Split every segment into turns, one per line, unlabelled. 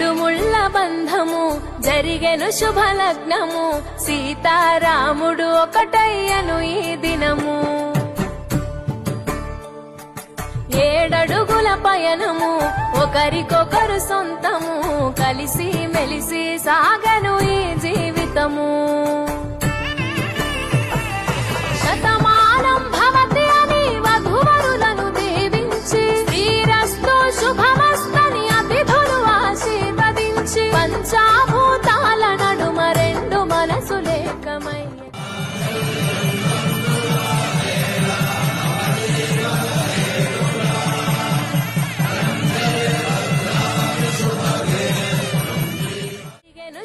మూడు ముళ్ళ బంధము జరిగెను శుభలగ్నము సీతారాముడు ఒకటయ్యను ఈ దినము. 7 అడుగుల పయనము ఒకరికొకరు సొంతము కలిసి మెలిసి సాగను ఈ జీవితము. శతమానం భవతి అని వధువరులను దీవించి శ్రీరస్తు శుభమస్తని అతిథులు ఆశీర్వదించి పంచాభూతాల నడుమ 2 మనసులేకమై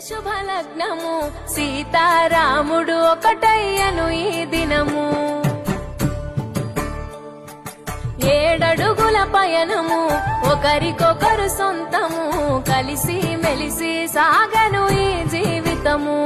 శుభలగ్నము సీతారాముడు ఒకటయ్యను ఈ దినము. 7 అడుగుల పయనము ఒకరికొకరు సొంతము కలిసి మెలిసి సాగను ఈ జీవితము.